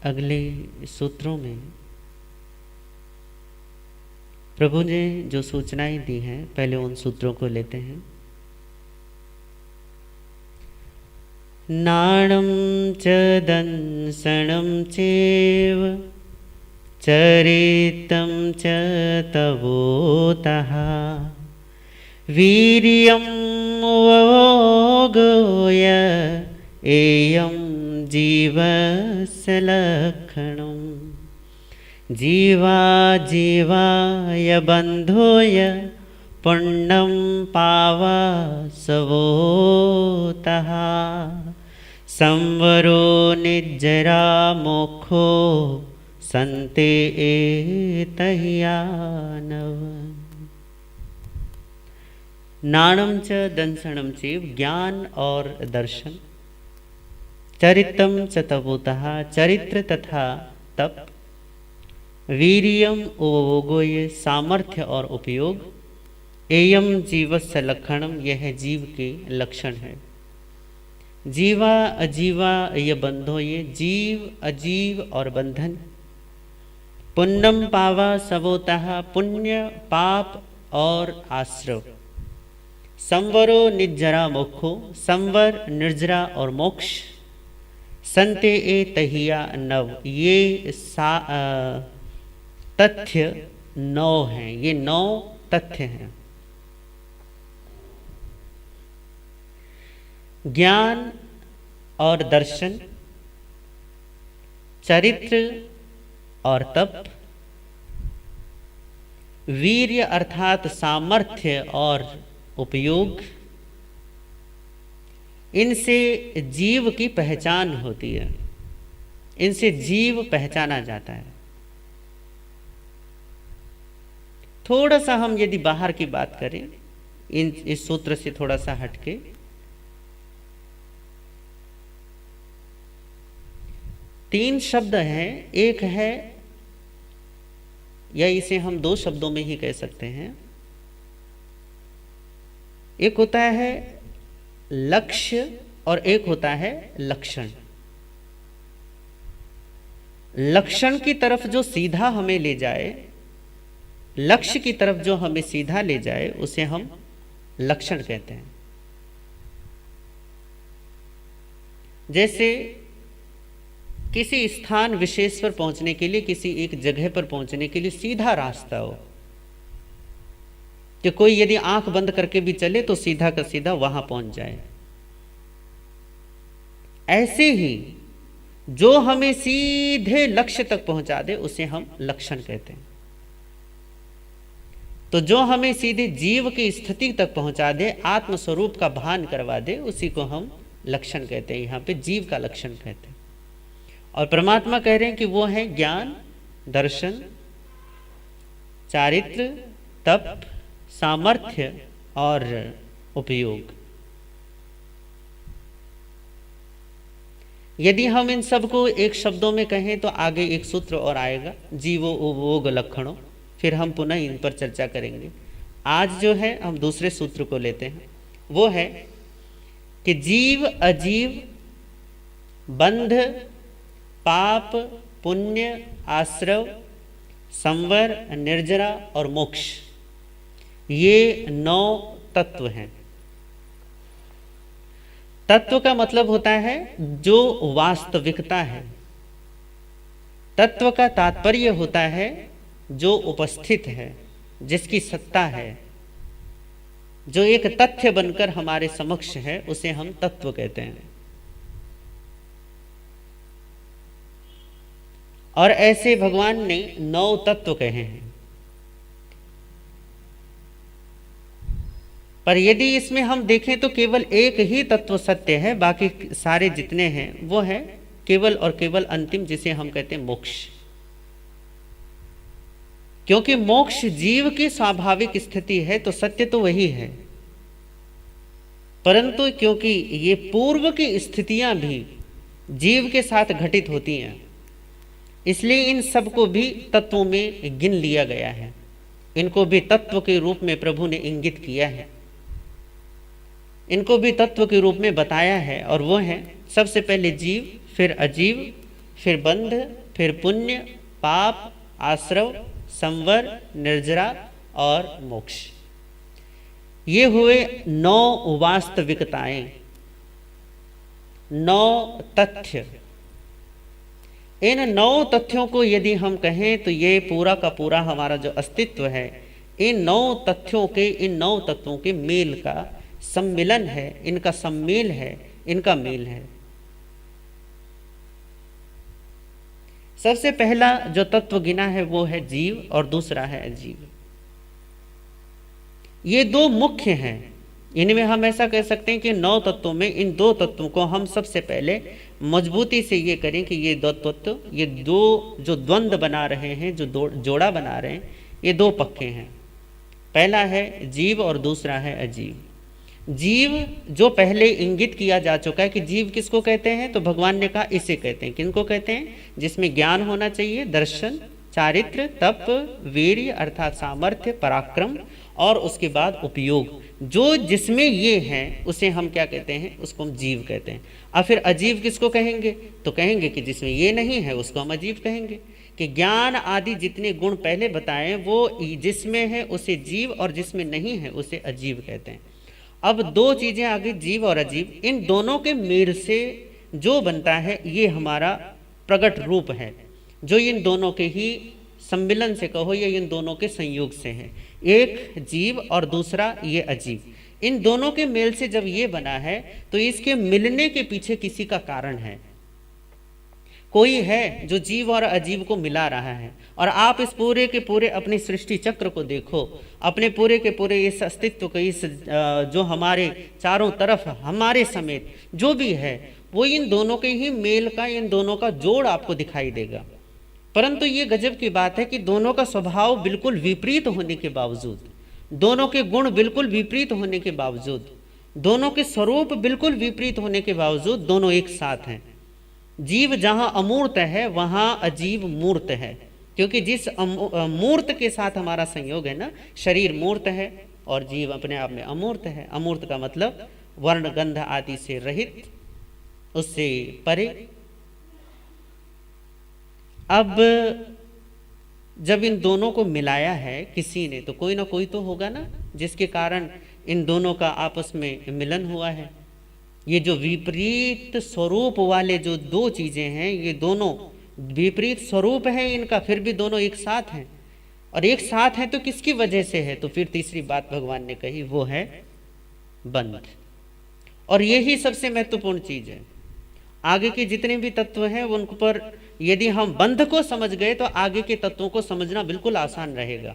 अगले सूत्रों में प्रभु ने जो सूचनाएं दी हैं, पहले उन सूत्रों को लेते हैं। नाणं च दंसनं चैव चरितं च तवोतः वीर्यं वोगोय एयं जीवस्य लक्षणम् जीवा जीवाय बन्धोय पुण्यं पावसवोतः संवरो निज्जरा मोक्षो संते एतह्यानव। नाणं च दंसनं चैव, ज्ञान और दर्शन, चरित्रं च तपोतः, चरित्र तथा तप, वीर्यम उपभोगोय, सामर्थ्य और उपयोग, एयम जीवस्य लक्षणम, यह जीव के लक्षण है। जीवा अजीवा ये बंधो, ये जीव अजीव और बंधन। पुण्यम पावा सबोतः, पुण्य पाप और आश्रव। संवरो निर्जरा मोक्षो, संवर निर्जरा और मोक्ष। संते ए तहिया नव, ये तथ्य 9 हैं, ये 9 तथ्य हैं। ज्ञान और दर्शन, चरित्र और तप, वीर्य अर्थात सामर्थ्य और उपयोग, इनसे जीव की पहचान होती है, इनसे जीव पहचाना जाता है। थोड़ा सा हम यदि बाहर की बात करें, इस सूत्र से थोड़ा सा हटके, तीन शब्द हैं। एक है, या इसे हम 2 शब्दों में ही कह सकते हैं, एक होता है लक्ष्य और एक होता है लक्षण। लक्षण की तरफ जो सीधा हमें ले जाए, लक्ष्य की तरफ जो हमें सीधा ले जाए, उसे हम लक्षण कहते हैं। जैसे किसी स्थान विशेष पर पहुंचने के लिए, किसी एक जगह पर पहुंचने के लिए सीधा रास्ता हो, कि कोई यदि आंख बंद करके भी चले तो सीधा का सीधा वहां पहुंच जाए। ऐसे ही जो हमें सीधे लक्ष्य तक पहुंचा दे, उसे हम लक्षण कहते हैं। तो जो हमें सीधे जीव की स्थिति तक पहुंचा दे, आत्म स्वरूप का भान करवा दे, उसी को हम लक्षण कहते हैं। यहां पे जीव का लक्षण कहते हैं। और परमात्मा कह रहे हैं कि वो है ज्ञान, दर्शन, चारित्र, तप, सामर्थ्य और उपयोग। यदि हम इन सब को एक शब्दों में कहें तो आगे एक सूत्र और आएगा, जीवो उपभोग लक्षणों, फिर हम पुनः इन पर चर्चा करेंगे। आज जो है हम दूसरे सूत्र को लेते हैं, वो है कि जीव अजीव, बंध, पाप, पुण्य, आश्रव, संवर, निर्जरा और मोक्ष, ये 9 तत्व हैं। तत्व का मतलब होता है जो वास्तविकता है। तत्व का तात्पर्य होता है जो उपस्थित है, जिसकी सत्ता है, जो एक तथ्य बनकर हमारे समक्ष है, उसे हम तत्व कहते हैं। और ऐसे भगवान ने 9 तत्व कहे हैं। पर यदि इसमें हम देखें तो केवल एक ही तत्व सत्य है, बाकी सारे जितने हैं वो है केवल और केवल अंतिम, जिसे हम कहते हैं मोक्ष। क्योंकि मोक्ष जीव की स्वाभाविक स्थिति है, तो सत्य तो वही है। परंतु क्योंकि ये पूर्व की स्थितियां भी जीव के साथ घटित होती हैं, इसलिए इन सबको भी तत्वों में गिन लिया गया है। इनको भी तत्व के रूप में प्रभु ने इंगित किया है, इनको भी तत्व के रूप में बताया है। और वो है सबसे पहले जीव, फिर अजीव, फिर बंध, फिर पुण्य, पाप, आश्रव, संवर, निर्जरा और मोक्ष। ये हुए 9 वास्तविकताएं, 9 तथ्य। इन 9 तथ्यों को यदि हम कहें तो ये पूरा का पूरा हमारा जो अस्तित्व है इन 9 तथ्यों के, इन 9 तत्वों के मेल का सम्मिलन है, इनका सम्मेल है, इनका मेल है। सबसे पहला जो तत्व गिना है वो है जीव और दूसरा है अजीव। ये 2 मुख्य हैं। इनमें हम ऐसा कह सकते हैं कि 9 तत्वों में इन 2 तत्वों को हम सबसे पहले मजबूती से ये करें कि ये 2 तत्व, ये 2 जो द्वंद्व बना रहे हैं, जो जोड़ा बना रहे हैं, ये 2 पक्के हैं। पहला है जीव और दूसरा है अजीव। जीव जो पहले इंगित किया जा चुका है कि जीव किसको कहते हैं, तो भगवान ने कहा इसे कहते हैं। किनको कहते हैं? जिसमें ज्ञान होना चाहिए, दर्शन, चारित्र, तप, वीर्य अर्थात सामर्थ्य, पराक्रम और उसके बाद उपयोग, जो जिसमें ये हैं उसे हम क्या कहते हैं? उसको हम जीव कहते हैं। अब फिर अजीव किसको कहेंगे? तो कहेंगे कि जिसमें ये नहीं है उसको हम अजीव कहेंगे। कि ज्ञान आदि जितने गुण पहले बताएं वो जिसमें है उसे जीव और जिसमें नहीं है उसे अजीव कहते हैं। अब 2 चीजें आ गई, जीव और अजीव। इन दोनों के मेल से जो बनता है ये हमारा प्रकट रूप है, जो इन दोनों के ही सम्मिलन से कहो या इन दोनों के संयोग से है। एक जीव और दूसरा ये अजीव। इन दोनों के मेल से जब ये बना है तो इसके मिलने के पीछे किसी का कारण है। कोई है जो जीव और अजीव को मिला रहा है। और आप इस पूरे के पूरे अपनी सृष्टि चक्र को देखो, अपने पूरे के पूरे इस अस्तित्व को, इस जो हमारे चारों तरफ हमारे समेत जो भी है वो इन दोनों के ही मेल का, इन दोनों का जोड़ आपको दिखाई देगा। परंतु ये गजब की बात है कि दोनों का स्वभाव बिल्कुल विपरीत होने के बावजूद, दोनों के गुण बिल्कुल विपरीत होने के बावजूद, दोनों के स्वरूप बिल्कुल विपरीत होने के बावजूद दोनों एक साथ हैं। जीव जहां अमूर्त है वहां अजीव मूर्त है, क्योंकि जिस मूर्त के साथ हमारा संयोग है ना, शरीर मूर्त है और जीव अपने आप में अमूर्त है। अमूर्त का मतलब वर्ण गंध आदि से रहित, उससे परे। अब जब इन दोनों को मिलाया है किसी ने, तो कोई ना कोई तो होगा ना जिसके कारण इन दोनों का आपस में मिलन हुआ है। ये जो विपरीत स्वरूप वाले जो 2 चीजें हैं, ये दोनों विपरीत स्वरूप है इनका, फिर भी दोनों एक साथ हैं। और एक साथ हैं तो किसकी वजह से है? तो फिर तीसरी बात भगवान ने कही वो है बंध। और यही सबसे महत्वपूर्ण चीज है। आगे के जितने भी तत्व हैं उन पर यदि हम बंध को समझ गए तो आगे के तत्वों को समझना बिल्कुल आसान रहेगा,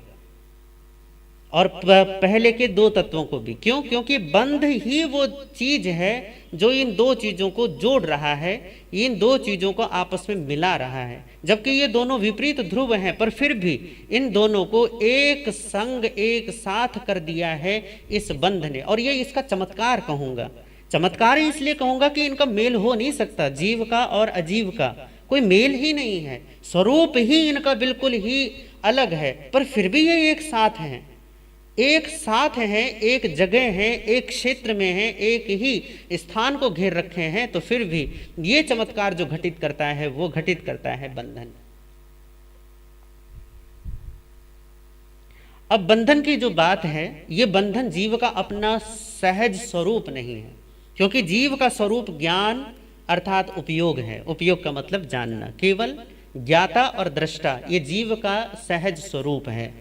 और पहले के 2 तत्वों को भी। क्यों? क्योंकि बंध ही वो चीज है जो इन 2 चीजों को जोड़ रहा है, इन 2 चीजों को आपस में मिला रहा है। जबकि ये दोनों विपरीत ध्रुव हैं, पर फिर भी इन दोनों को एक संग, एक साथ कर दिया है इस बंध ने। और ये इसका चमत्कार कहूंगा। चमत्कार इसलिए कहूंगा कि इनका मेल हो नहीं सकता, जीव का और अजीव का कोई मेल ही नहीं है, स्वरूप ही इनका बिल्कुल ही अलग है, पर फिर भी ये एक साथ हैं, एक साथ हैं, एक जगह हैं, एक क्षेत्र में हैं, एक ही स्थान को घेर रखे हैं। तो फिर भी ये चमत्कार जो घटित करता है वो घटित करता है बंधन। अब बंधन की जो बात है, ये बंधन जीव का अपना सहज स्वरूप नहीं है, क्योंकि जीव का स्वरूप ज्ञान अर्थात उपयोग है। उपयोग का मतलब जानना, केवल ज्ञाता और दृष्टा, ये जीव का सहज स्वरूप है।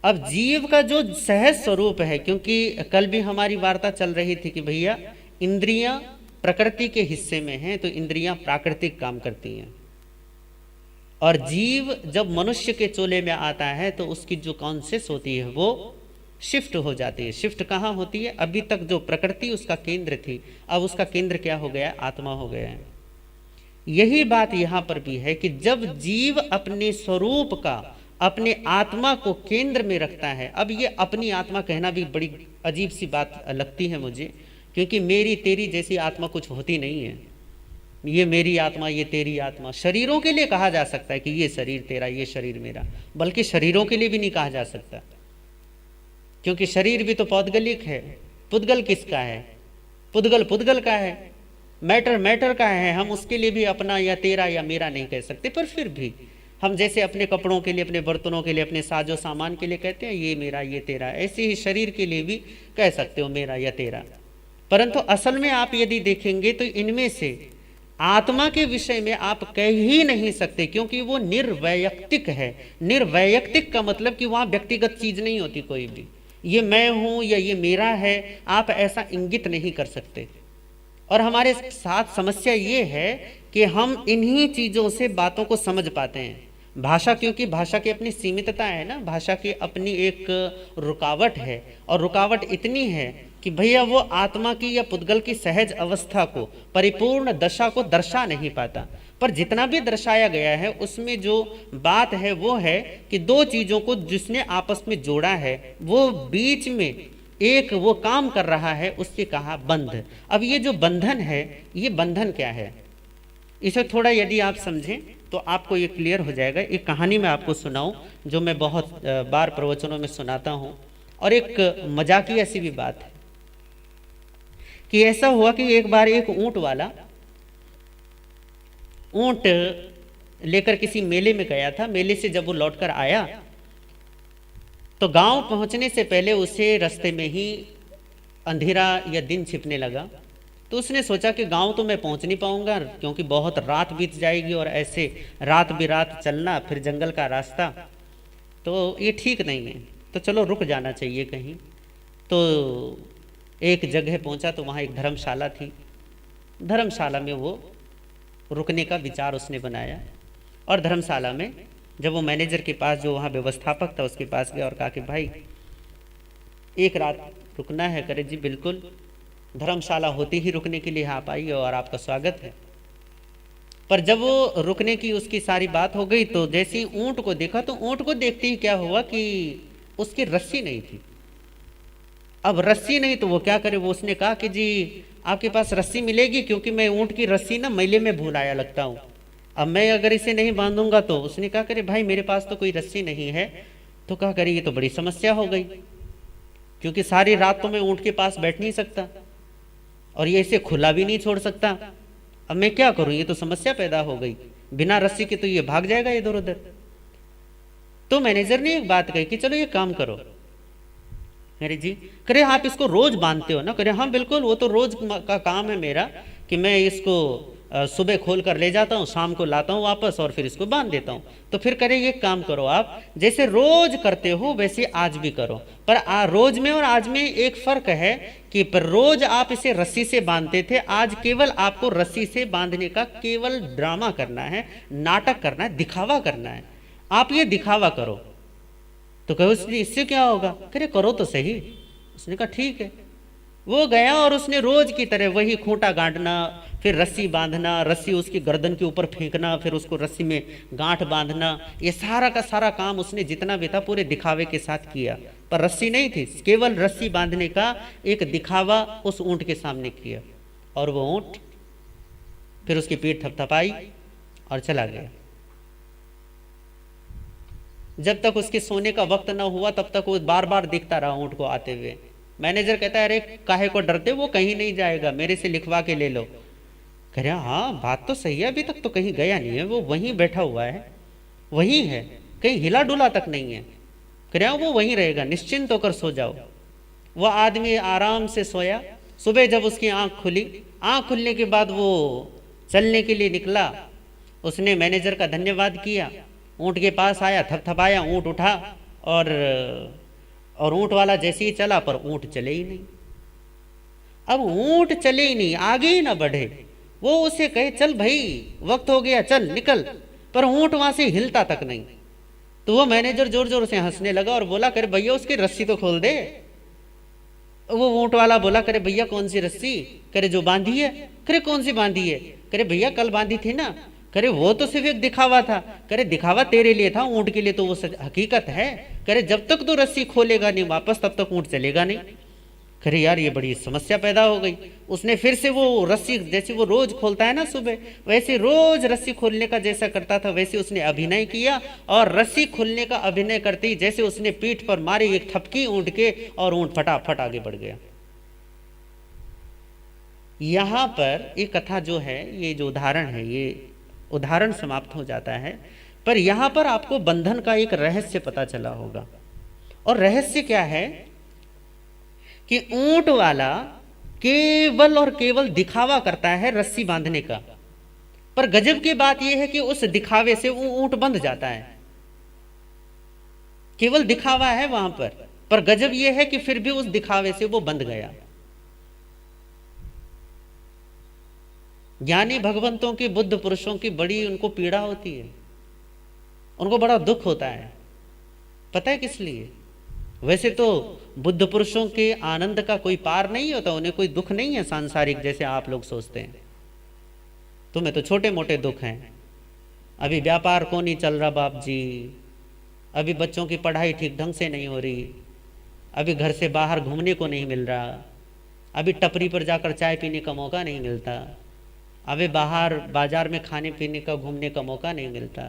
अब जीव का जो सहज स्वरूप है, क्योंकि कल भी हमारी वार्ता चल रही थी कि भैया इंद्रियां प्रकृति के हिस्से में हैं, तो इंद्रियां प्राकृतिक काम करती हैं, और जीव जब मनुष्य के चोले में आता है तो उसकी जो कॉन्शियस होती है वो शिफ्ट हो जाती है। शिफ्ट कहाँ होती है? अभी तक जो प्रकृति उसका केंद्र थी, अब उसका केंद्र क्या हो गया? आत्मा हो गया है। यही बात यहाँ पर भी है कि जब जीव अपने स्वरूप का, अपने आत्मा को केंद्र में रखता है। अब ये अपनी आत्मा कहना भी बड़ी अजीब सी बात लगती है मुझे, क्योंकि मेरी तेरी जैसी आत्मा कुछ होती नहीं है। ये मेरी आत्मा, ये तेरी आत्मा, शरीरों के लिए कहा जा सकता है कि ये शरीर तेरा, ये शरीर मेरा, बल्कि शरीरों के लिए भी नहीं कहा जा सकता, क्योंकि शरीर भी तो पौद्गलिक है। पुद्गल किसका है? पुद्गल पुद्गल का है। मैटर मैटर का है, हम उसके लिए भी अपना या तेरा या मेरा नहीं कह सकते, पर फिर भी हम जैसे अपने कपड़ों के लिए, अपने बर्तनों के लिए, अपने साजो सामान के लिए कहते हैं ये मेरा ये तेरा, ऐसे ही शरीर के लिए भी कह सकते हो मेरा या तेरा। परंतु असल में आप यदि देखेंगे तो इनमें से आत्मा के विषय में आप कह ही नहीं सकते, क्योंकि वो निर्वैयक्तिक है। निर्वैयक्तिक का मतलब कि वहाँ व्यक्तिगत चीज नहीं होती कोई भी, ये मैं हूँ या ये मेरा है, आप ऐसा इंगित नहीं कर सकते। और हमारे साथ समस्या ये है कि हम इन्हीं चीज़ों से बातों को समझ पाते हैं। भाषा, क्योंकि भाषा की अपनी सीमितता है ना, भाषा की अपनी एक रुकावट है, और रुकावट इतनी है कि भैया वो आत्मा की या पुद्गल की सहज अवस्था को, परिपूर्ण दशा को दर्शा नहीं पाता। पर जितना भी दर्शाया गया है उसमें जो बात है वो है कि दो चीज़ों को जिसने आपस में जोड़ा है, वो बीच में एक वो काम कर रहा है, उससे कहा बंध। अब ये जो बंधन है, ये बंधन क्या है, इसे थोड़ा यदि आप समझें तो आपको ये क्लियर हो जाएगा। एक कहानी मैं आपको सुनाऊं जो मैं बहुत बार प्रवचनों में सुनाता हूं, और एक मजाकिया सी भी बात है कि ऐसा हुआ कि एक बार एक ऊंट वाला ऊंट लेकर किसी मेले में गया था। मेले से जब वो लौटकर आया तो गांव पहुंचने से पहले उसे रास्ते में ही अंधेरा या दिन छिपने लगा। तो उसने सोचा कि गांव तो मैं पहुंच नहीं पाऊंगा, क्योंकि बहुत रात बीत जाएगी, और ऐसे रात बिरात चलना, फिर जंगल का रास्ता, तो ये ठीक नहीं है, तो चलो रुक जाना चाहिए कहीं। तो एक जगह पहुंचा तो वहाँ एक धर्मशाला थी। धर्मशाला में वो रुकने का विचार उसने बनाया, और धर्मशाला में जब वो मैनेजर के पास, जो वहाँ व्यवस्थापक था, उसके पास गया और कहा कि भाई एक रात रुकना है। करे जी बिल्कुल, धर्मशाला होती ही रुकने के लिए आप आइए और आपका स्वागत है। पर जब वो रुकने की उसकी सारी बात हो गई तो जैसे ही ऊंट को देखा, तो ऊंट को देखते ही क्या हुआ कि उसकी रस्सी नहीं थी। अब रस्सी नहीं तो वो क्या करे, वो उसने कहा कि जी आपके पास रस्सी मिलेगी, क्योंकि मैं ऊंट की रस्सी ना मेले में भूल आया लगता हूँ, अब मैं अगर इसे नहीं बांधूंगा तो। उसने कहा करे भाई मेरे पास तो कोई रस्सी नहीं है। तो कहा करे ये तो बड़ी समस्या हो गई, क्योंकि सारी रात तो मैं ऊंट के पास बैठ नहीं सकता, और ये इसे खुला भी नहीं छोड़ सकता। अब मैं क्या करूं, ये तो समस्या पैदा हो गई, बिना रस्सी के तो ये भाग जाएगा इधर उधर। तो मैनेजर ने एक बात कही कि चलो ये काम करो। अरे जी, करे आप इसको रोज बांधते हो ना? करे हाँ बिल्कुल, वो तो रोज का काम है मेरा कि मैं इसको सुबह खोल कर ले जाता हूँ, शाम को लाता हूँ वापस, और फिर इसको बांध देता हूँ। तो फिर करे ये काम करो, आप जैसे रोज करते हो वैसे आज भी करो। पर रोज में और आज में एक फर्क है कि पर रोज आप इसे रस्सी से बांधते थे, आज केवल आपको रस्सी से बांधने का केवल ड्रामा करना है, नाटक करना है, दिखावा करना है। आप ये दिखावा करो। तो कहो इससे क्या होगा? करे करो तो सही। उसने कहा ठीक है। वो गया और उसने रोज की तरह वही खूंटा गांठना, फिर रस्सी बांधना, रस्सी उसकी गर्दन के ऊपर फेंकना, फिर उसको रस्सी में गांठ बांधना, ये सारा का सारा काम उसने जितना भी था पूरे दिखावे के साथ किया। पर रस्सी नहीं थी, केवल रस्सी बांधने का एक दिखावा उस ऊंट के सामने किया। और वो ऊंट फिर उसकी पीठ थपथपाई और चला गया। जब तक उसके सोने का वक्त न हुआ तब तक वो बार बार दिखता रहा ऊंट को आते हुए। मैनेजर कहता है अरे काहे को डरते, वो कहीं नहीं जाएगा, मेरे से लिखवा के ले लो। कह रहे हाँ बात तो सही है, अभी तक तो कहीं गया नहीं है, वो वहीं बैठा हुआ है, वहीं है, कहीं हिला डुला तक नहीं है। कह रहे वो वहीं रहेगा, निश्चिंत होकर सो जाओ। वह आदमी आराम से सोया। सुबह जब उसकी आंख खुली, आंख खुलने के बाद वो चलने के लिए निकला। उसने मैनेजर का धन्यवाद किया, ऊंट के पास आया, थपथपाया, ऊंट उठा, और ऊंट वाला जैसे ही चला पर ऊंट चले ही नहीं। अब ऊंट चले ही नहीं, आगे ही ना बढ़े। वो उसे कहे चल भाई वक्त हो गया चल निकल, पर ऊंट वहां से हिलता तक नहीं। तो वो मैनेजर जोर जोर से हंसने लगा और बोला करे भैया उसकी रस्सी तो खोल दे। वो ऊंट वाला बोला करे भैया कौन सी रस्सी? करे जो बांधी है। करे कौन सी बांधी है? करे भैया कल बांधी थी ना। करे वो तो सिर्फ एक दिखावा था। करे दिखावा तेरे लिए था, ऊंट के लिए तो वो हकीकत है। करे जब तक तो रस्सी खोलेगा नहीं वापस तब तक ऊंट चलेगा नहीं। करे यार ये बड़ी समस्या पैदा हो गई। उसने फिर से वो रस्सी, जैसे वो रोज खोलता है ना सुबह, वैसे रोज रस्सी खोलने का जैसा करता था वैसे उसने अभिनय किया, और रस्सी खोलने का अभिनय करते ही जैसे उसने पीठ पर मारी एक थपकी ऊंट के, और ऊंट फटाफट आगे बढ़ गया। यहाँ पर ये कथा जो है, ये जो उदाहरण है, ये उदाहरण समाप्त हो जाता है। पर यहाँ पर आपको बंधन का एक रहस्य पता चला होगा। और रहस्य क्या है कि ऊंट वाला केवल और केवल दिखावा करता है रस्सी बांधने का, पर गजब की बात यह है कि उस दिखावे से वो ऊंट बंध जाता है। केवल दिखावा है वहां पर गजब यह है कि फिर भी उस दिखावे से वो बंध गया। ज्ञानी भगवंतों की, बुद्ध पुरुषों की बड़ी उनको पीड़ा होती है, उनको बड़ा दुख होता है। पता है किस लिए? वैसे तो बुद्ध पुरुषों के आनंद का कोई पार नहीं होता, उन्हें कोई दुख नहीं है सांसारिक जैसे आप लोग सोचते हैं। तुम्हें तो छोटे मोटे दुख हैं। अभी व्यापार को नहीं चल रहा बाप जी, अभी बच्चों की पढ़ाई ठीक ढंग से नहीं हो रही, अभी घर से बाहर घूमने को नहीं मिल रहा, अभी टपरी पर जाकर चाय पीने का मौका नहीं मिलता, अभी बाहर बाजार में खाने पीने का, घूमने का मौका नहीं मिलता।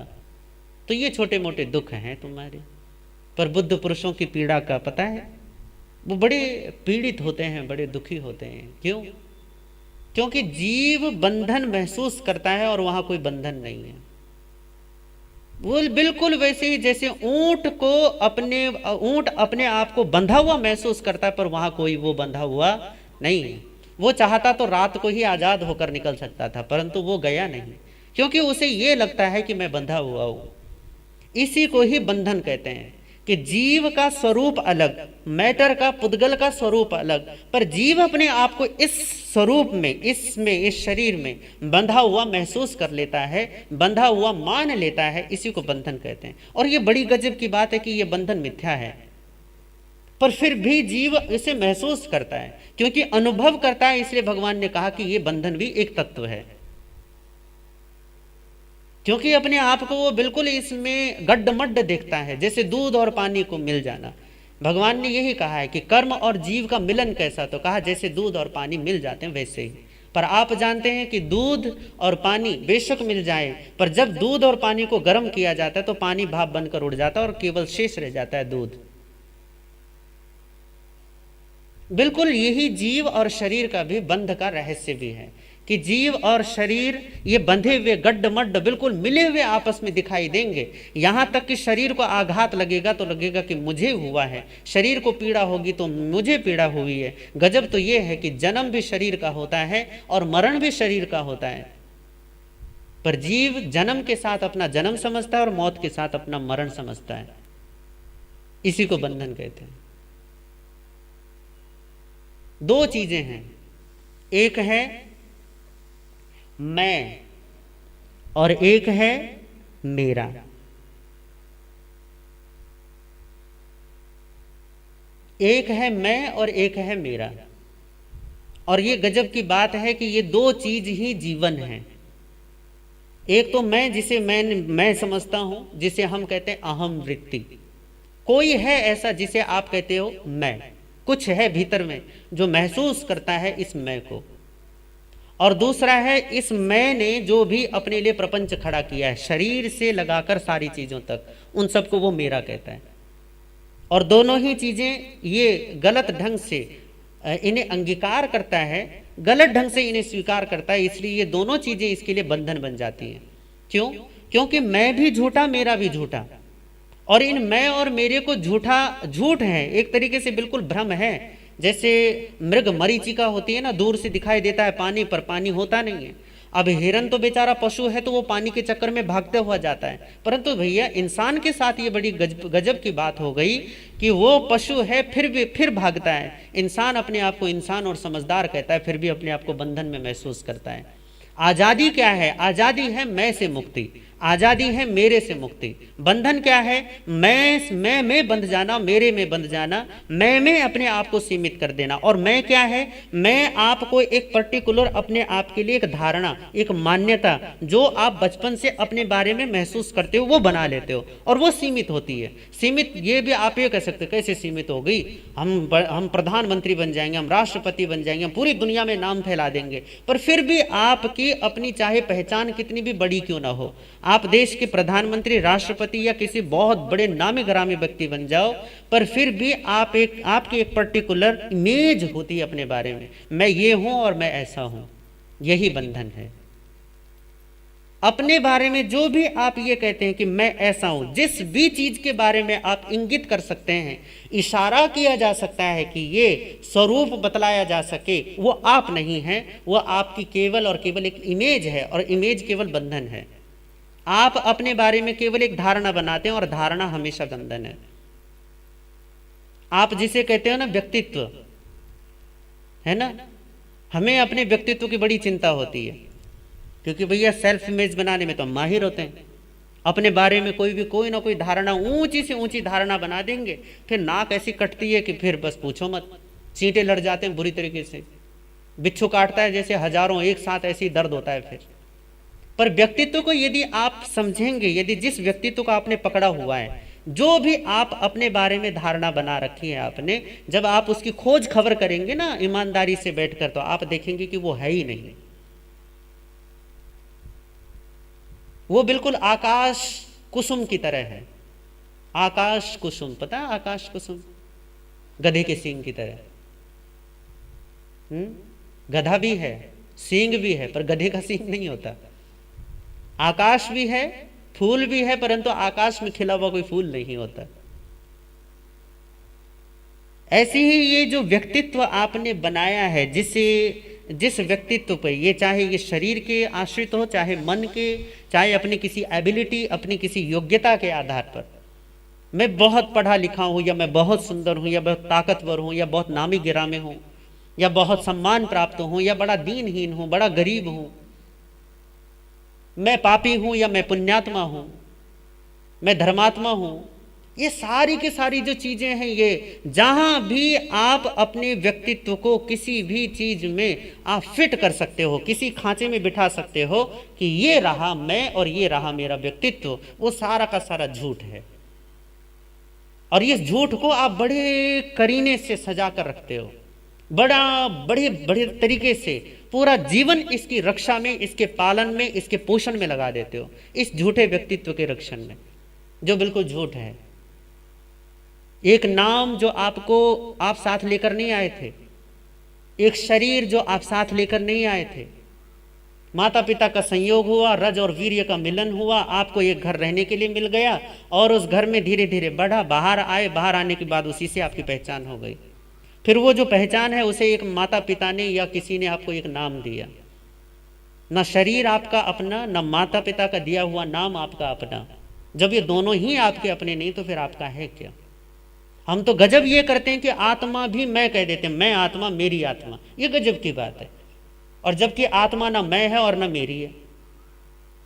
तो ये छोटे मोटे दुख हैं तुम्हारे। पर बुद्ध पुरुषों की पीड़ा का पता है, वो बड़े पीड़ित होते हैं, बड़े दुखी होते हैं। क्यों? क्योंकि जीव बंधन महसूस करता है और वहां कोई बंधन नहीं है। वो बिल्कुल वैसे ही जैसे ऊंट अपने आप को बंधा हुआ महसूस करता है, पर वहां कोई वो बंधा हुआ नहीं है। वो चाहता तो रात को ही आजाद होकर निकल सकता था, परंतु वो गया नहीं, क्योंकि उसे ये लगता है कि मैं बंधा हुआ हूं। इसी को ही बंधन कहते हैं कि जीव का स्वरूप अलग, मैटर का, पुद्गल का स्वरूप अलग, पर जीव अपने आप को इस स्वरूप में, इस शरीर में बंधा हुआ महसूस कर लेता है, बंधा हुआ मान लेता है। इसी को बंधन कहते हैं। और ये बड़ी गजब की बात है कि ये बंधन मिथ्या है, पर फिर भी जीव इसे महसूस करता है, क्योंकि अनुभव करता है। इसलिए भगवान ने कहा कि ये बंधन भी एक तत्व है, क्योंकि अपने आप को वो बिल्कुल इसमें गड्ढमड्ढ देखता है, जैसे दूध और पानी को मिल जाना। भगवान ने यही कहा है कि कर्म और जीव का मिलन कैसा, तो कहा जैसे दूध और पानी मिल जाते हैं वैसे ही। पर आप जानते हैं कि दूध और पानी बेशक मिल जाए, पर जब दूध और पानी को गर्म किया जाता है तो पानी भाप बनकर उड़ जाता है और केवल शेष रह जाता है दूध। बिल्कुल यही जीव और शरीर का भी बंध का रहस्य भी है कि जीव और शरीर ये बंधे हुए गड्ढमड्ढ बिल्कुल मिले हुए आपस में दिखाई देंगे। यहां तक कि शरीर को आघात लगेगा तो लगेगा कि मुझे हुआ है, शरीर को पीड़ा होगी तो मुझे पीड़ा हुई है। गजब तो ये है कि जन्म भी शरीर का होता है और मरण भी शरीर का होता है, पर जीव जन्म के साथ अपना जन्म समझता है और मौत के साथ अपना मरण समझता है। इसी को बंधन कहते हैं। दो चीजें हैं, एक है मैं और एक है मेरा। एक है मैं और एक है मेरा। और ये गजब की बात है कि ये दो चीज ही जीवन है। एक तो मैं, जिसे मैं समझता हूं, जिसे हम कहते हैं अहम वृत्ति। कोई है ऐसा जिसे आप कहते हो मैं, कुछ है भीतर में जो महसूस करता है इस मैं को। और दूसरा है इस मैं ने जो भी अपने लिए प्रपंच खड़ा किया है, शरीर से लगाकर सारी चीजों तक, उन सबको वो मेरा कहता है। और दोनों ही चीजें ये गलत ढंग से इन्हें अंगीकार करता है, गलत ढंग से इन्हें स्वीकार करता है, इसलिए ये दोनों चीजें इसके लिए बंधन बन जाती हैं। क्यों? क्योंकि मैं भी झूठा, मेरा भी झूठा, और इन मैं और मेरे को झूठ है, एक तरीके से बिल्कुल भ्रम है। जैसे मृग मरीचिका होती है ना, दूर से दिखाई देता है पानी, पर पानी होता नहीं है। अब हिरन तो बेचारा पशु है तो वो पानी के चक्कर में भागते हुआ जाता है, परंतु भैया इंसान के साथ ये बड़ी गजब की बात हो गई कि वो पशु है फिर भागता है। इंसान अपने आप को इंसान और समझदार कहता है, फिर भी अपने आप को बंधन में महसूस करता है। आजादी क्या है? आजादी है मैं से मुक्ति, आजादी है मेरे से मुक्ति। बंधन क्या है? मैं में बंध जाना, मेरे में बंध जाना, मैं में अपने आप को सीमित कर देना। और मैं क्या है? मैं आपको एक पर्टिकुलर अपने आप के लिए एक धारणा, एक मान्यता जो आप बचपन से अपने बारे में महसूस करते हो वो बना लेते हो, और वो सीमित होती है। सीमित ये भी आप ये कह सकते, कैसे सीमित हो गई? हम प्रधानमंत्री बन जाएंगे, हम राष्ट्रपति बन जाएंगे, हम पूरी दुनिया में नाम फैला देंगे, पर फिर भी आपकी अपनी चाहे पहचान कितनी भी बड़ी क्यों ना हो, आप देश के प्रधानमंत्री, राष्ट्रपति या किसी बहुत बड़े नामी गिरामी व्यक्ति बन जाओ, पर फिर भी आपकी एक पर्टिकुलर इमेज होती है अपने बारे में, मैं ये हूं और मैं ऐसा हूं। यही बंधन है। अपने बारे में जो भी आप ये कहते हैं कि मैं ऐसा हूं, जिस भी चीज के बारे में आप इंगित कर सकते हैं, इशारा किया जा सकता है कि ये स्वरूप बतलाया जा सके, वो आप नहीं हैं, वो आपकी केवल और केवल एक इमेज है, और इमेज केवल बंधन है। आप अपने बारे में केवल एक धारणा बनाते हैं, और धारणा हमेशा बंधन है। आप जिसे कहते हो ना व्यक्तित्व, है ना, हमें अपने व्यक्तित्व की बड़ी चिंता होती है, क्योंकि भैया सेल्फ इमेज बनाने में तो हम माहिर होते हैं। अपने बारे में कोई ना कोई धारणा, ऊंची से ऊंची धारणा बना देंगे, फिर नाक ऐसी कटती है कि फिर बस पूछो मत, चींटे लड़ जाते हैं बुरी तरीके से, बिच्छू काटता है जैसे हजारों एक साथ, ऐसी दर्द होता है फिर। पर व्यक्तित्व को यदि आप समझेंगे, यदि जिस व्यक्तित्व को आपने पकड़ा हुआ है, जो भी आप अपने बारे में धारणा बना रखी है आपने, जब आप उसकी खोज खबर करेंगे ना ईमानदारी से बैठकर, तो आप देखेंगे कि वो है ही नहीं। वो बिल्कुल आकाश कुसुम की तरह है। आकाश कुसुम, पता है आकाश कुसुम? गधे के सींग की तरह। गधा भी है, सींग भी है, पर गधे का सींग नहीं होता। आकाश भी है, फूल भी है, परंतु आकाश में खिला हुआ कोई फूल नहीं होता। ऐसे ही ये जो व्यक्तित्व आपने बनाया है, जिस व्यक्तित्व पर, ये चाहे ये शरीर के आश्रित हो, चाहे मन के, चाहे अपनी किसी एबिलिटी, अपनी किसी योग्यता के आधार पर, मैं बहुत पढ़ा लिखा हूं, या मैं बहुत सुंदर हूं, या बहुत ताकतवर हूं, या बहुत नामी गिरामी हूं, या बहुत सम्मान प्राप्त हूं, या बड़ा दीनहीन हूं, बड़ा गरीब हूं, मैं पापी हूं या मैं पुण्यात्मा हूं, मैं धर्मात्मा हूं, ये सारी की सारी जो चीजें हैं, ये जहां भी आप अपने व्यक्तित्व को किसी भी चीज में आप फिट कर सकते हो, किसी खांचे में बिठा सकते हो कि ये रहा मैं और ये रहा मेरा व्यक्तित्व, वो सारा का सारा झूठ है। और इस झूठ को आप बड़े करीने से सजा कर रखते हो, बड़े बड़े तरीके से पूरा जीवन इसकी रक्षा में, इसके पालन में, इसके पोषण में लगा देते हो, इस झूठे व्यक्तित्व के रक्षण में, जो बिल्कुल झूठ है। एक नाम जो आप साथ लेकर नहीं आए थे, एक शरीर जो आप साथ लेकर नहीं आए थे, माता पिता का संयोग हुआ, रज और वीर्य का मिलन हुआ, आपको एक घर रहने के लिए मिल गया, और उस घर में धीरे धीरे बढ़ा, बाहर आए, बाहर आने के बाद उसी से आपकी पहचान हो गई। फिर वो जो पहचान है, उसे एक माता पिता ने या किसी ने आपको एक नाम दिया। ना शरीर आपका अपना, ना माता पिता का दिया हुआ नाम आपका अपना। जब ये दोनों ही आपके अपने नहीं, तो फिर आपका है क्या? हम तो गजब ये करते हैं कि आत्मा भी मैं कह देते हैं, मैं आत्मा, मेरी आत्मा, ये गजब की बात है। और जबकि आत्मा ना मैं है और ना मेरी है।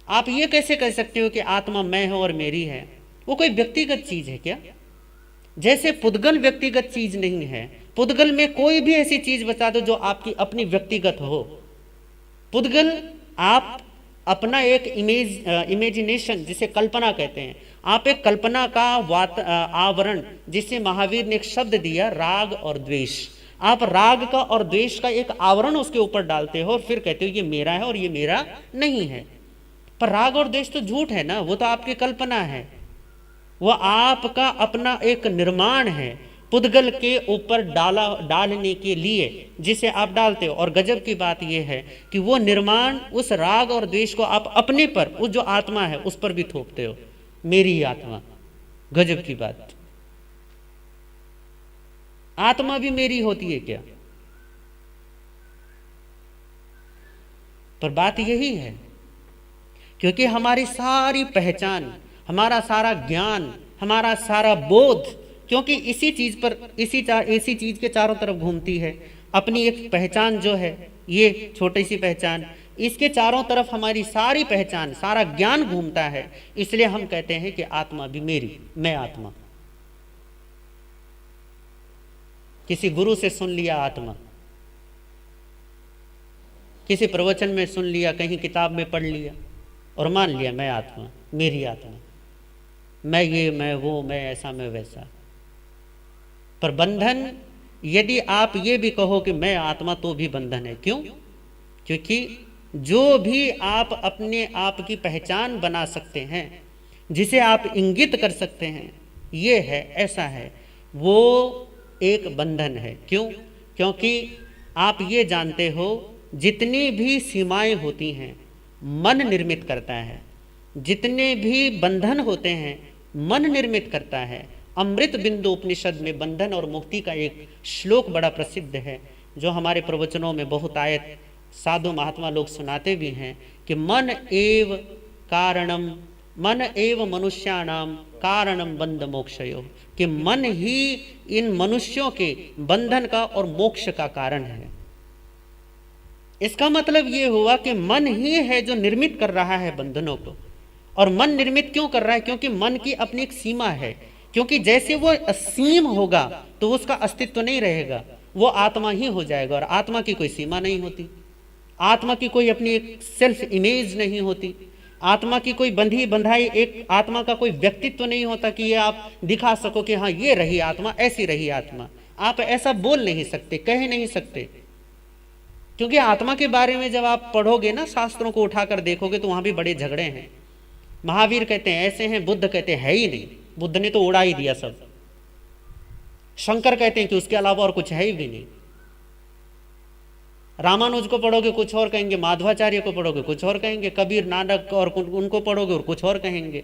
आप ये कैसे कह सकते हो कि आत्मा मैं है और मेरी है? वो कोई व्यक्तिगत चीज है क्या? जैसे पुद्गल व्यक्तिगत चीज नहीं है, पुद्गल में कोई भी ऐसी चीज बता दो जो आपकी अपनी व्यक्तिगत हो। पुद्गल आप अपना एक इमेजिनेशन, जिसे कल्पना कहते हैं, आप एक कल्पना का आवरण, जिसे महावीर ने एक शब्द दिया, राग और द्वेष, आप राग का और द्वेष का एक आवरण उसके ऊपर डालते हो, और फिर कहते हो ये मेरा है और ये मेरा नहीं है। पर राग और द्वेष तो झूठ है ना, वो तो आपकी कल्पना है, वो आपका अपना एक निर्माण है पुद्गल के ऊपर डालने के लिए, जिसे आप डालते हो। और गजब की बात यह है कि वो निर्माण, उस राग और द्वेष को आप अपने पर, उस जो आत्मा है उस पर भी थोपते हो, मेरी आत्मा। गजब की बात। आत्मा भी मेरी होती है क्या? पर बात यही है, क्योंकि हमारी सारी पहचान, हमारा सारा ज्ञान, हमारा सारा बोध, क्योंकि इसी चीज पर, इसी चीज के चारों तरफ घूमती है। अपनी एक पहचान जो है, ये छोटी सी पहचान, इसके चारों तरफ हमारी सारी पहचान, सारा ज्ञान घूमता है। इसलिए हम कहते हैं कि आत्मा भी मेरी, मैं आत्मा। किसी गुरु से सुन लिया आत्मा, किसी प्रवचन में सुन लिया, कहीं किताब में पढ़ लिया, और मान लिया मैं आत्मा, मेरी आत्मा, मैं ये, मैं वो, मैं ऐसा, मैं वैसा। पर बंधन, यदि आप ये भी कहो कि मैं आत्मा, तो भी बंधन है। क्यों? क्योंकि जो भी आप अपने आप की पहचान बना सकते हैं, जिसे आप इंगित कर सकते हैं, ये है, ऐसा है, वो एक बंधन है। क्यों? क्योंकि आप ये जानते हो जितनी भी सीमाएं होती हैं मन निर्मित करता है, जितने भी बंधन होते हैं मन निर्मित करता है। अमृत बिंदु उपनिषद में बंधन और मुक्ति का एक श्लोक बड़ा प्रसिद्ध है, जो हमारे प्रवचनों में बहुत आयत साधु महात्मा लोग सुनाते भी हैं कि मन एव कारणम, मन एव मनुष्याणाम कारणम बंध मोक्षयो, कि मन ही इन मनुष्यों के बंधन का और मोक्ष का कारण है। इसका मतलब ये हुआ कि मन ही है जो निर्मित कर रहा है बंधनों को। और मन निर्मित क्यों कर रहा है? क्योंकि मन की अपनी एक सीमा है, क्योंकि जैसे वो असीम होगा तो उसका अस्तित्व नहीं रहेगा, वो आत्मा ही हो जाएगा। और आत्मा की कोई सीमा नहीं होती, आत्मा की कोई अपनी एक सेल्फ इमेज नहीं होती, आत्मा की कोई बंधी बंधाई एक आत्मा का कोई व्यक्तित्व नहीं होता कि ये आप दिखा सको कि हाँ ये रही आत्मा, ऐसी रही आत्मा। आप ऐसा बोल नहीं सकते, कह नहीं सकते, क्योंकि आत्मा के बारे में जब आप पढ़ोगे ना, शास्त्रों को उठाकर देखोगे तो वहां भी बड़े झगड़े हैं। महावीर कहते हैं ऐसे हैं, बुद्ध कहते हैं है ही नहीं, बुद्ध ने तो उड़ा ही दिया सब। शंकर कहते हैं कि उसके अलावा और कुछ है ही भी नहीं। रामानुज को पढ़ोगे कुछ और कहेंगे, माधवाचार्य को पढ़ोगे कुछ और कहेंगे, कबीर नानक और उनको पढ़ोगे और कुछ और कहेंगे।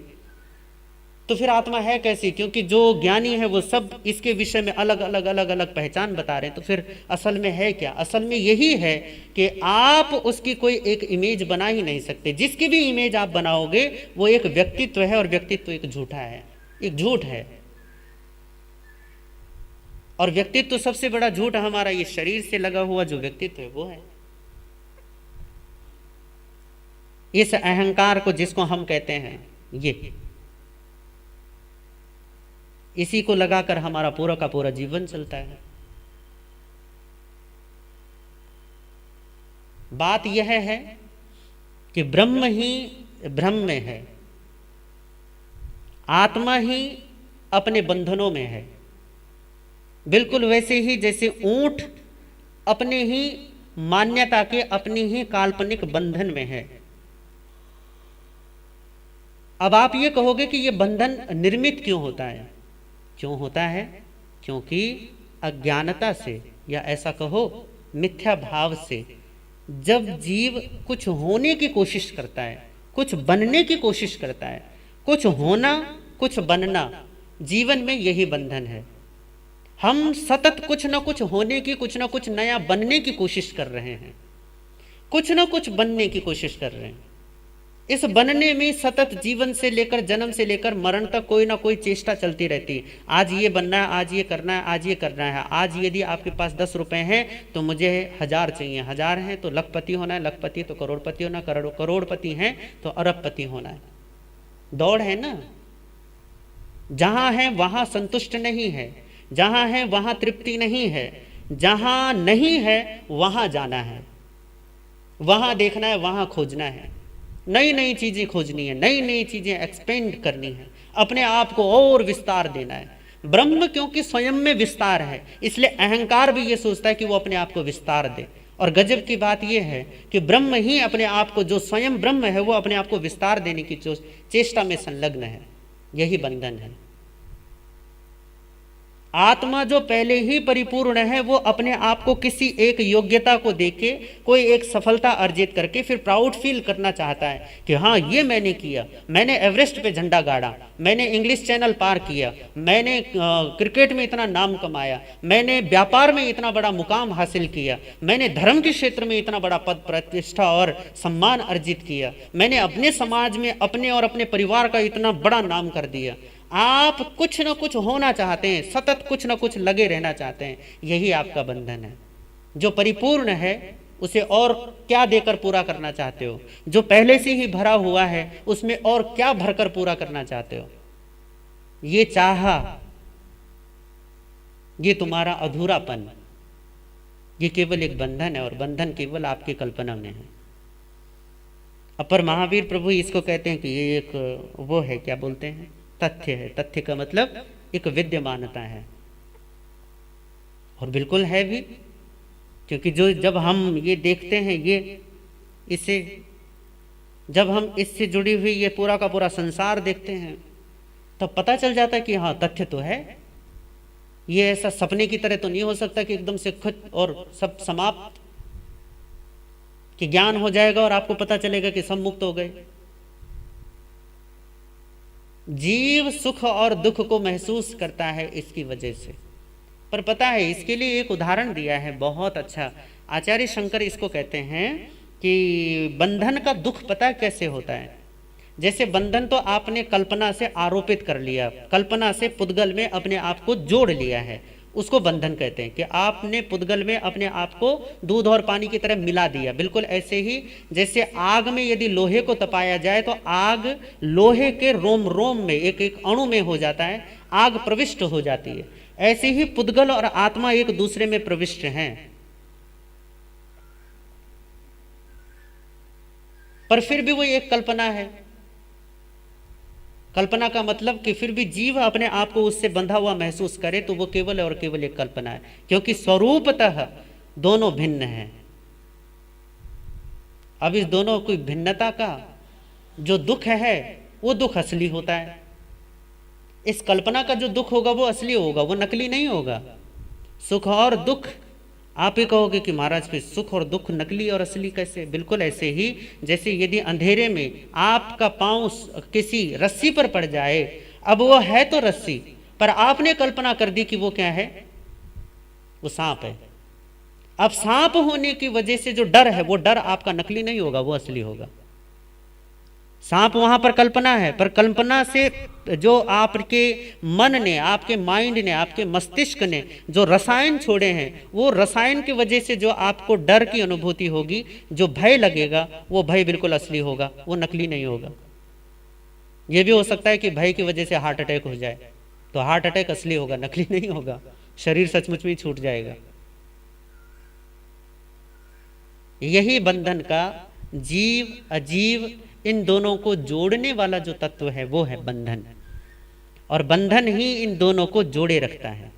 तो फिर आत्मा है कैसी? क्योंकि जो ज्ञानी है वो सब इसके विषय में अलग अलग अलग अलग पहचान बता रहे हैं। तो फिर असल में है क्या? असल में यही है कि आप उसकी कोई एक इमेज बना ही नहीं सकते। जिसकी भी इमेज आप बनाओगे वो एक व्यक्तित्व है, और व्यक्तित्व एक झूठा है, एक झूठ है। और व्यक्तित्व सबसे बड़ा झूठ हमारा ये शरीर से लगा हुआ जो व्यक्तित्व है वो है। इस अहंकार को जिसको हम कहते हैं, ये इसी को लगाकर हमारा पूरा का पूरा जीवन चलता है। बात यह है कि ब्रह्म ही ब्रह्म में है, आत्मा ही अपने बंधनों में है। बिल्कुल वैसे ही जैसे ऊंट अपने ही मान्यता के, अपनी ही काल्पनिक बंधन में है। अब आप ये कहोगे कि ये बंधन निर्मित क्यों होता है? क्यों होता है? क्योंकि अज्ञानता से, या ऐसा कहो मिथ्या भाव से, जब जीव कुछ होने की कोशिश करता है, कुछ बनने की कोशिश करता है, कुछ होना कुछ बनना, जीवन में यही बंधन है। हम सतत कुछ ना कुछ होने की, कुछ ना कुछ नया बनने की कोशिश कर रहे हैं, कुछ ना कुछ बनने की कोशिश कर रहे हैं। इस बनने में सतत जीवन से लेकर, जन्म से लेकर मरण तक कोई ना कोई चेष्टा चलती रहती है। आज ये बनना है, आज ये करना है, आज ये करना है। आज यदि आपके पास 10 रुपए हैं तो मुझे 1000 चाहिए, 1000 हैं तो लखपति होना है, लखपति तो करोड़पति होना, करोड़पति हैं तो अरबपति होना है। दौड़ है ना। जहां है वहां संतुष्ट नहीं है, जहां है वहां तृप्ति नहीं है, जहां नहीं है वहां जाना है, वहां देखना है, वहां खोजना है, नई नई चीजें खोजनी है, नई नई चीजें एक्सपेंड करनी है, अपने आप को और विस्तार देना है। ब्रह्म क्योंकि स्वयं में विस्तार है, इसलिए अहंकार भी ये सोचता है कि वो अपने आप को विस्तार दे। और गजब की बात यह है कि ब्रह्म ही अपने आप को, जो स्वयं ब्रह्म है, वो अपने आप को विस्तार देने की चेष्टा में संलग्न है। यही बंधन है। आत्मा जो पहले ही परिपूर्ण है, वो अपने आप को किसी एक योग्यता को देके, कोई एक सफलता अर्जित करके फिर प्राउड फील करना चाहता है कि हाँ ये मैंने किया, मैंने एवरेस्ट पे झंडा गाड़ा, मैंने इंग्लिश चैनल पार किया, मैंने क्रिकेट में इतना नाम कमाया, मैंने व्यापार में इतना बड़ा मुकाम हासिल किया, मैंने धर्म के क्षेत्र में इतना बड़ा पद प्रतिष्ठा और सम्मान अर्जित किया, मैंने अपने समाज में अपने और अपने परिवार का इतना बड़ा नाम कर दिया। आप कुछ ना कुछ होना चाहते हैं, सतत कुछ ना कुछ लगे रहना चाहते हैं। यही आपका बंधन है। जो परिपूर्ण है उसे और क्या देकर पूरा करना चाहते हो? जो पहले से ही भरा हुआ है उसमें और क्या भरकर पूरा करना चाहते हो? ये चाहा, ये तुम्हारा अधूरापन, ये केवल एक बंधन है, और बंधन केवल आपकी कल्पना में है। अपर महावीर प्रभु इसको कहते हैं कि ये एक वो है, क्या बोलते हैं, तथ्य है। तथ्य का मतलब एक विद्यमानता है, और बिल्कुल है भी, क्योंकि जो जब हम ये देखते हैं, ये इसे जब हम इससे जुड़ी हुई ये पूरा का पूरा संसार देखते हैं तब पता चल जाता है कि हाँ तथ्य तो है, ये ऐसा सपने की तरह तो नहीं हो सकता कि एकदम से खुद और सब समाप्त, कि ज्ञान हो जाएगा और आपको पता चलेगा कि सब मुक्त हो गए। जीव सुख और दुख को महसूस करता है इसकी वजह से। पर पता है, इसके लिए एक उदाहरण दिया है बहुत अच्छा, आचार्य शंकर इसको कहते हैं कि बंधन का दुख पता कैसे होता है। जैसे बंधन तो आपने कल्पना से आरोपित कर लिया, कल्पना से पुद्गल में अपने आप को जोड़ लिया है, उसको बंधन कहते हैं। कि आपने पुद्गल में अपने आप को दूध और पानी की तरह मिला दिया। बिल्कुल ऐसे ही जैसे आग में यदि लोहे को तपाया जाए तो आग लोहे के रोम रोम में, एक एक अणु में हो जाता है, आग प्रविष्ट हो जाती है। ऐसे ही पुद्गल और आत्मा एक दूसरे में प्रविष्ट हैं। पर फिर भी वो एक कल्पना है। कल्पना का मतलब कि फिर भी जीव अपने आप को उससे बंधा हुआ महसूस करे तो वो केवल और केवल एक कल्पना है, क्योंकि स्वरूपतः दोनों भिन्न हैं। अब इस दोनों की भिन्नता का जो दुख है वो दुख असली होता है। इस कल्पना का जो दुख होगा वो असली होगा, वो नकली नहीं होगा। सुख और दुख, आप ही कहोगे कि महाराज फिर सुख और दुख नकली और असली कैसे? बिल्कुल ऐसे ही जैसे यदि अंधेरे में आपका पांव किसी रस्सी पर पड़ जाए, अब वो है तो रस्सी, पर आपने कल्पना कर दी कि वो क्या है, वो सांप है। अब सांप होने की वजह से जो डर है वो डर आपका नकली नहीं होगा, वो असली होगा। सांप वहां पर कल्पना है, पर कल्पना से जो आपके मन ने, आपके माइंड ने, आपके मस्तिष्क ने जो रसायन छोड़े हैं, वो रसायन की वजह से जो आपको डर की अनुभूति होगी, जो भय लगेगा, वो भय बिल्कुल असली होगा, वो नकली नहीं होगा। ये भी हो सकता है कि भय की वजह से हार्ट अटैक हो जाए, तो हार्ट अटैक असली होगा, नकली नहीं होगा, शरीर सचमुच में छूट जाएगा। यही बंधन का जीव अजीव इन दोनों को जोड़ने वाला जो तत्व है वो है बंधन, और बंधन ही इन दोनों को जोड़े रखता है।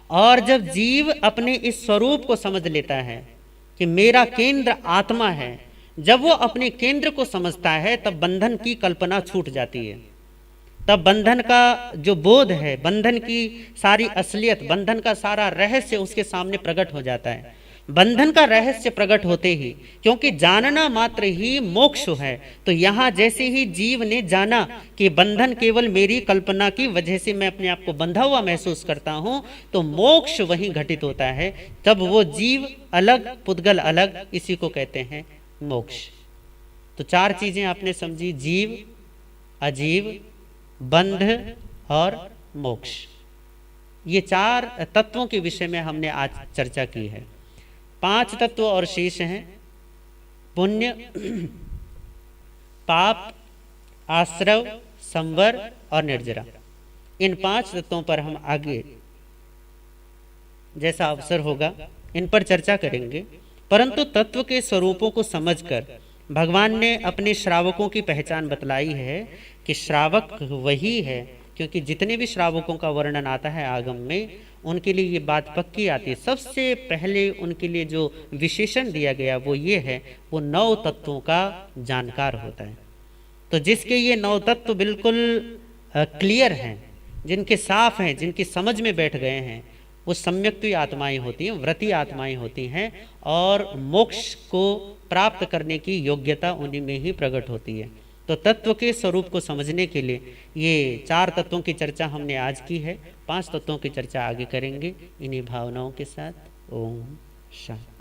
और जब जीव अपने इस स्वरूप को समझ लेता है कि मेरा केंद्र आत्मा है, जब वो अपने केंद्र को समझता है तब बंधन की कल्पना छूट जाती है। तब बंधन का जो बोध है, बंधन की सारी असलियत, बंधन का सारा रहस्य उसके सामने प्रकट हो जाता है। बंधन का रहस्य प्रकट होते ही, क्योंकि जानना मात्र ही मोक्ष है, तो यहाँ जैसे ही जीव ने जाना कि बंधन केवल मेरी कल्पना की वजह से मैं अपने आप को बंधा हुआ महसूस करता हूँ, तो मोक्ष वहीं घटित होता है। तब वो जीव अलग, पुद्गल अलग, इसी को कहते हैं मोक्ष। तो चार चीजें आपने समझी, जीव, अजीव, बंध और मोक्ष। ये चार तत्वों के विषय में हमने आज चर्चा की है। 5 तत्व और शेष हैं, पुण्य, पाप, आश्रव, संवर और निर्जरा। इन 5 तत्वों पर हम आगे जैसा अवसर होगा इन पर चर्चा करेंगे। परंतु तत्व के स्वरूपों को समझकर भगवान ने अपने श्रावकों की पहचान बतलाई है कि श्रावक वही है, क्योंकि जितने भी श्रावकों का वर्णन आता है आगम में, उनके लिए ये बात पक्की आती है। सबसे पहले उनके लिए जो विशेषण दिया गया वो ये है, वो 9 तत्वों का जानकार होता है। तो जिसके ये 9 तत्व बिल्कुल क्लियर हैं, जिनके साफ हैं, जिनकी समझ में बैठ गए हैं, वो सम्यक्त्वी आत्माएं होती हैं, व्रती आत्माएं होती हैं, और मोक्ष को प्राप्त करने की योग्यता उन्हीं में ही प्रकट होती है। तो तत्व के स्वरूप को समझने के लिए ये 4 तत्वों की चर्चा हमने आज की है। 5 तत्वों की चर्चा आगे करेंगे इन्हीं भावनाओं के साथ। ओम शांति।